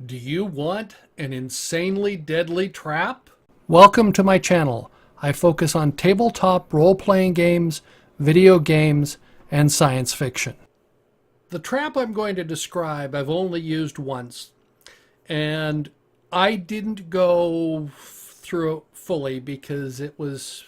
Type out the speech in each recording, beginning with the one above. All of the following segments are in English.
Do you want an insanely deadly trap? Welcome to my channel. I focus on tabletop role-playing games, video games, and science fiction. The trap I'm going to describe I've only used once, and I didn't go through it fully because it was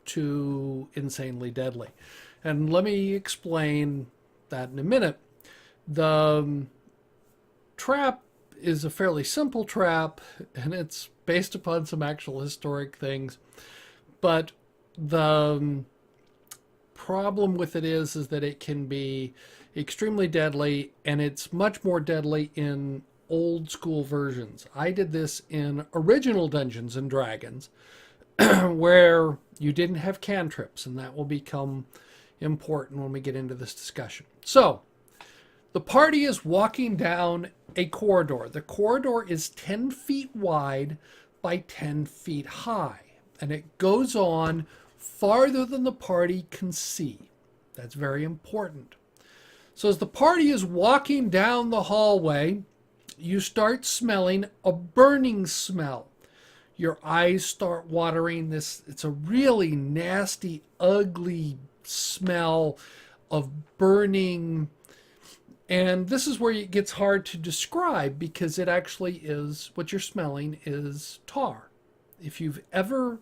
too insanely deadly. And let me explain that in a minute. The trap is a fairly simple trap, and it's based upon some actual historic things. But the problem with it is that it can be extremely deadly, and it's much more deadly in old school versions. I did this in original Dungeons and Dragons, where you didn't have cantrips, and that will become important when we get into this discussion. So, the party is walking down a corridor. The corridor is 10 feet wide by 10 feet high, and it goes on farther than the party can see. That's very important. So as the party is walking down the hallway, you start smelling a burning smell. Your eyes start watering. It's a really nasty, ugly smell of burning. And this is where it gets hard to describe because it actually is, what you're smelling is tar. If you've ever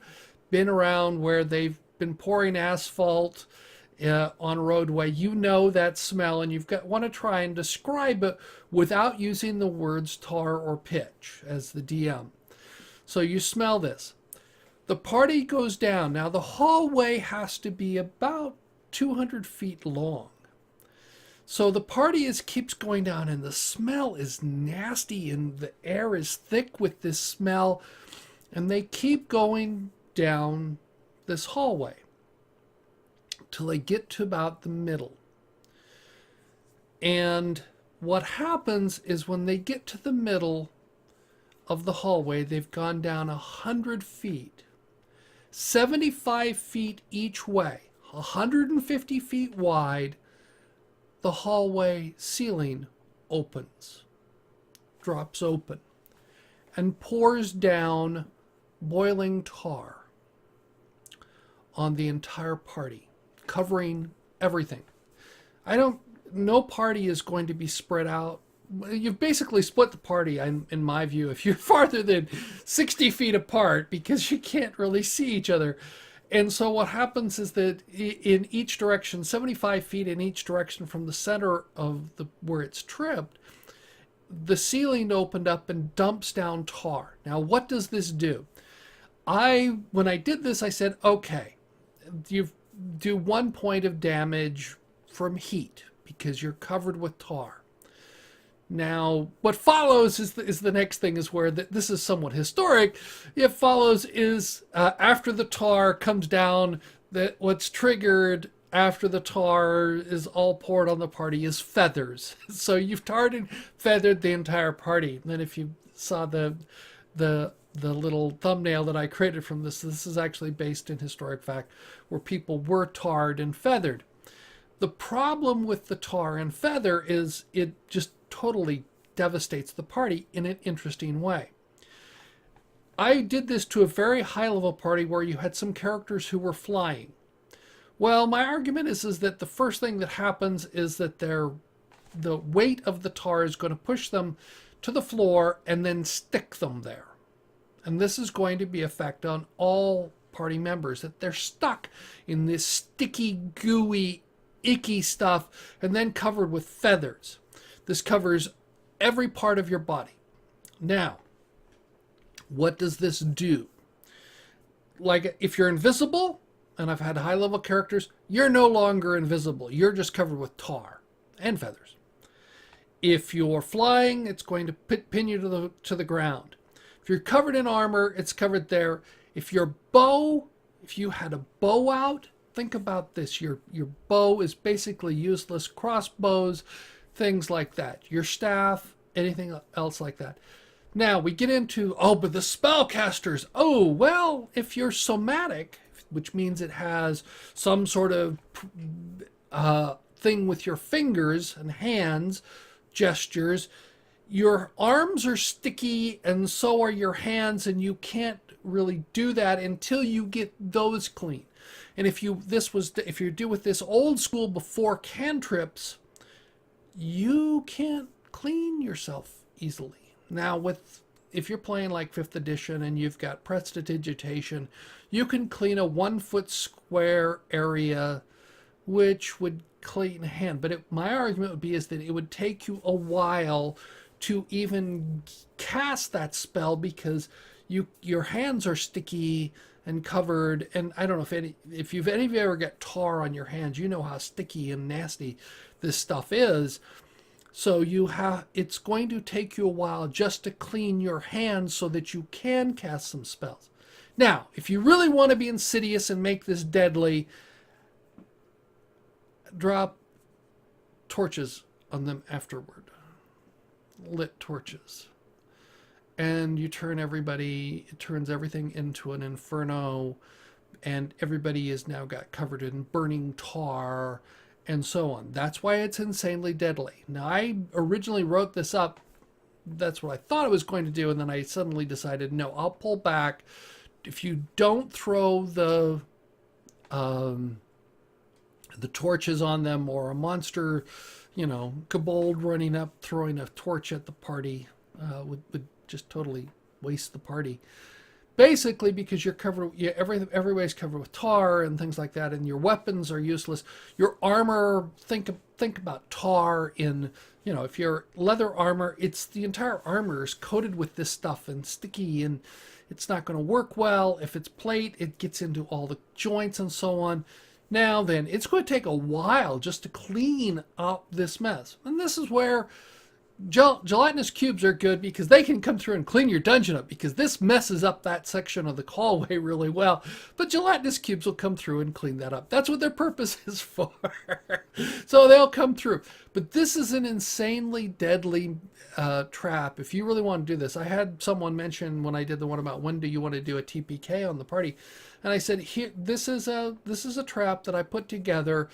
been around where they've been pouring asphalt on a roadway, you know that smell, and want to try and describe it without using the words tar or pitch as the DM. So you smell this. The party goes down. Now the hallway has to be about 200 feet long. So the party keeps going down, and the smell is nasty, and the air is thick with this smell, and they keep going down this hallway till they get to about the middle. And what happens is when they get to the middle of the hallway, they've gone down 100 feet, 75 feet each way, 150 feet wide. The hallway ceiling opens, drops open, and pours down boiling tar on the entire party, covering everything. No party is going to be spread out. You've basically split the party, in my view, if you're farther than 60 feet apart, because you can't really see each other. And so what happens is that in each direction, 75 feet in each direction from the center of where it's tripped, the ceiling opened up and dumps down tar. Now, what does this do? When I did this, I said, okay, you do 1 point of damage from heat because you're covered with tar. Now, what follows is the next thing, is where this is somewhat historic. It follows is after the tar comes down, that what's triggered after the tar is all poured on the party is feathers. So you've tarred and feathered the entire party. And then if you saw the little thumbnail that I created from this is actually based in historic fact, where people were tarred and feathered. The problem with the tar and feather is it just totally devastates the party in an interesting way. I did this to a very high level party where you had some characters who were flying. Well, my argument is that the first thing that happens is that the weight of the tar is going to push them to the floor and then stick them there. And this is going to be effect on all party members, that they're stuck in this sticky, gooey, icky stuff and then covered with feathers. This covers every part of your body. Now, what does this do? Like, if you're invisible, and I've had high-level characters, you're no longer invisible. You're just covered with tar and feathers. If you're flying, it's going to pin you to the ground. If you're covered in armor, it's covered there. If you had a bow out, think about this. Your bow is basically useless. Crossbows, things like that. Your staff, anything else like that. Now we get into, but the spellcasters. Oh, well, if you're somatic, which means it has some sort of thing with your fingers and hands, gestures, your arms are sticky and so are your hands, and you can't really do that until you get those clean. And if you do with this old school before cantrips, you can't clean yourself easily. Now with if you're playing like 5th edition and you've got prestidigitation, you can clean a 1 foot square area, which would clean a hand. But my argument would be is that it would take you a while to even cast that spell because your hands are sticky and covered. And I don't know if any of you ever get tar on your hands, you know how sticky and nasty this stuff is. So it's going to take you a while just to clean your hands so that you can cast some spells. Now, if you really want to be insidious and make this deadly, drop torches on them afterward. Lit torches. And it turns everything into an inferno, and everybody is now got covered in burning tar and so on. That's why it's insanely deadly. Now, I originally wrote this up. That's what I thought I was going to do, and then I suddenly decided, no, I'll pull back. If you don't throw the torches on them, or a monster, kobold running up throwing a torch at the party would just totally waste the party. Basically, because you're covered, everybody's covered with tar and things like that, and your weapons are useless. Your armor, think about tar in, if you're leather armor, the entire armor is coated with this stuff and sticky, and it's not going to work well. If it's plate, it gets into all the joints and so on. Now then, it's going to take a while just to clean up this mess. And this is where gelatinous cubes are good, because they can come through and clean your dungeon up, because this messes up that section of the hallway really well. But gelatinous cubes will come through and clean that up. That's what their purpose is for. So they'll come through. But this is an insanely deadly trap if you really want to do this. I had someone mention when I did the one about when do you want to do a TPK on the party, and I said, here, this is a trap that I put together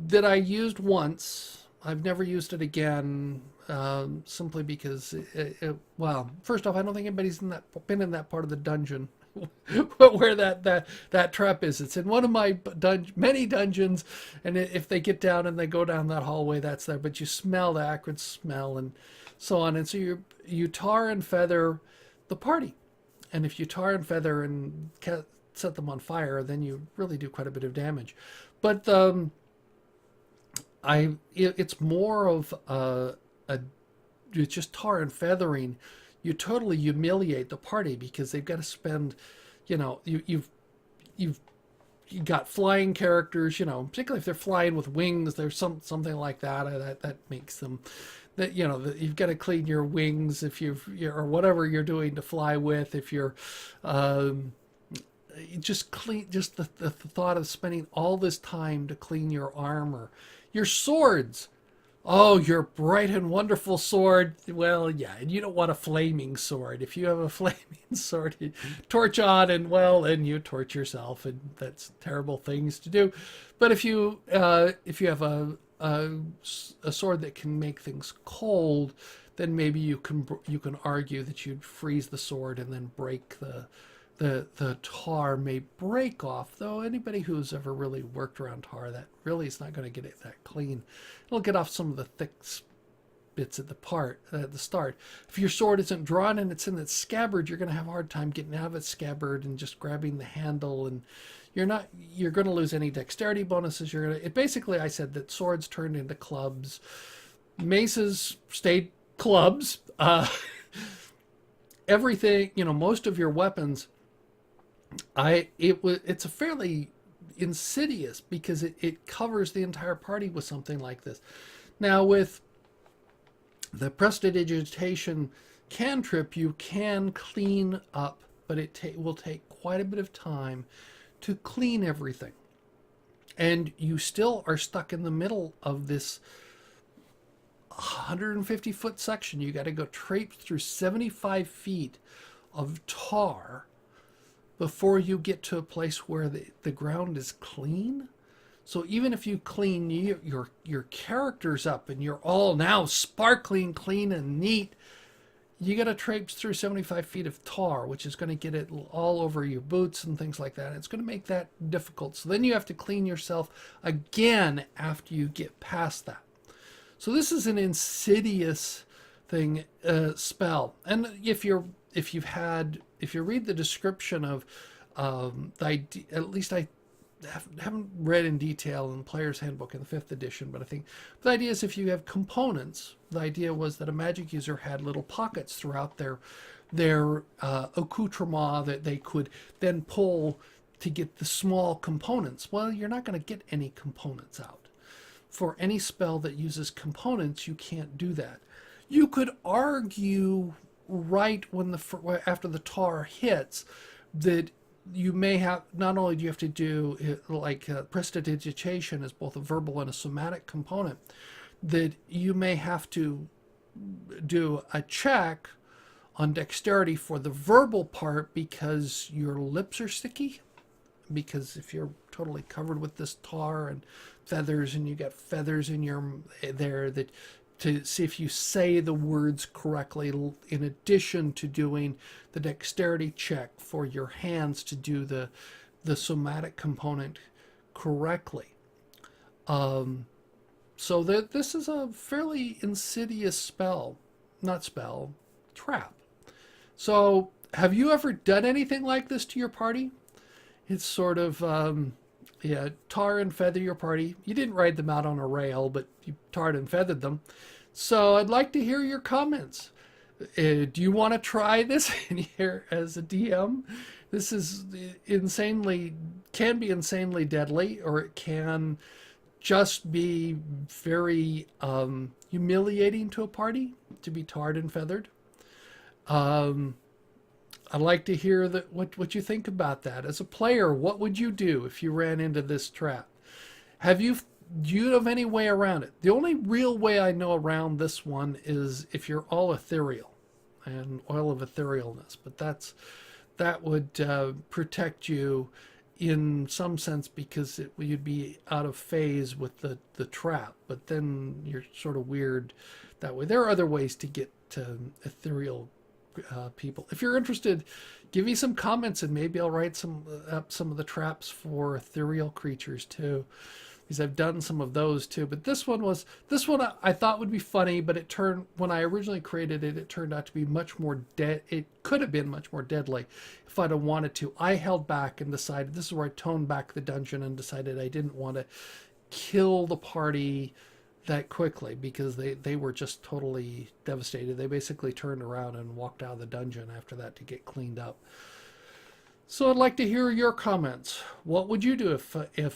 that I used once. I've never used it again, simply because, well, first off, I don't think anybody's been in that part of the dungeon where that trap is. It's in one of my many dungeons, and if they get down and they go down that hallway, that's there. But you smell the acrid smell and so on, and so you tar and feather the party, and if you tar and feather and set them on fire, then you really do quite a bit of damage. But it's more of it's just tar and feathering. You totally humiliate the party, because they've got to spend, you've got flying characters, particularly if they're flying with wings. There's something like that makes them that you've got to clean your wings if or whatever you're doing to fly with. If you're just the thought of spending all this time to clean your armor. Your swords. Oh, your bright and wonderful sword. Well, yeah, and you don't want a flaming sword. If you have a flaming sword, you torch on, and you torch yourself, and that's terrible things to do. But if you have a sword that can make things cold, then maybe you can argue that you'd freeze the sword and then break the tar may break off, though anybody who's ever really worked around tar, that really is not going to get it that clean. It'll get off some of the thick bits at the start. If your sword isn't drawn and it's in its scabbard, you're going to have a hard time getting out of its scabbard and just grabbing the handle, and you're going to lose any dexterity bonuses. Basically, I said that swords turned into clubs, maces stayed clubs, everything, most of your weapons. It's a fairly insidious, because it covers the entire party with something like this. Now with the prestidigitation cantrip, you can clean up, but it will take quite a bit of time to clean everything, and you still are stuck in the middle of this 150-foot section. You got to go traipse through 75 feet of tar before you get to a place where the ground is clean. So even if you clean your characters up and you're all now sparkling clean and neat, you got to traipse through 75 feet of tar, which is going to get it all over your boots and things like that. It's going to make that difficult. So then you have to clean yourself again after you get past that. So this is an insidious thing, spell. And if you read the description of the idea, at least I haven't read in detail in Player's Handbook in the 5th edition, but I think the idea is if you have components, the idea was that a magic user had little pockets throughout their accoutrement that they could then pull to get the small components. Well, you're not going to get any components out. For any spell that uses components, you can't do that. You could argue right when after the tar hits that you may have, not only do you have to do like prestidigitation as both a verbal and a somatic component, that you may have to do a check on dexterity for the verbal part because your lips are sticky. Because if you're totally covered with this tar and feathers, and you got feathers in your there, that to see if you say the words correctly, in addition to doing the dexterity check for your hands to do the somatic component correctly. So that this is a fairly insidious trap. So have you ever done anything like this to your party? It's sort of, tar and feather your party. You didn't ride them out on a rail, but you tarred and feathered them. So I'd like to hear your comments. Do you want to try this in here as a DM? This is can be insanely deadly, or it can just be very humiliating to a party to be tarred and feathered. I'd like to hear what you think about that. As a player, what would you do if you ran into this trap? Do you have any way around it? The only real way I know around this one is if you're all ethereal and oil of etherealness, but that would protect you in some sense because you'd be out of phase with the trap, but then you're sort of weird that way. There are other ways to get ethereal people. If you're interested, give me some comments and maybe I'll write some of the traps for ethereal creatures too, because I've done some of those too. But this one I thought would be funny, but when I originally created it, it turned out to be much more it could have been much more deadly if I'd have wanted to. I held back and decided, this is where I toned back the dungeon and decided I didn't want to kill the party that quickly, because they were just totally devastated. They basically turned around and walked out of the dungeon after that to get cleaned up. So I'd like to hear your comments. What would you do if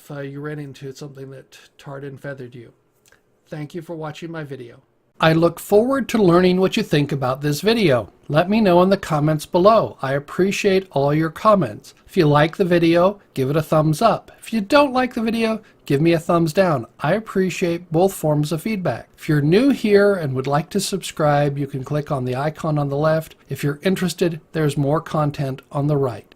you ran into something that tarred and feathered you? Thank you for watching my video. I look forward to learning what you think about this video. Let me know in the comments below. I appreciate all your comments. If you like the video, give it a thumbs up. If you don't like the video, give me a thumbs down. I appreciate both forms of feedback. If you're new here and would like to subscribe, you can click on the icon on the left. If you're interested, there's more content on the right.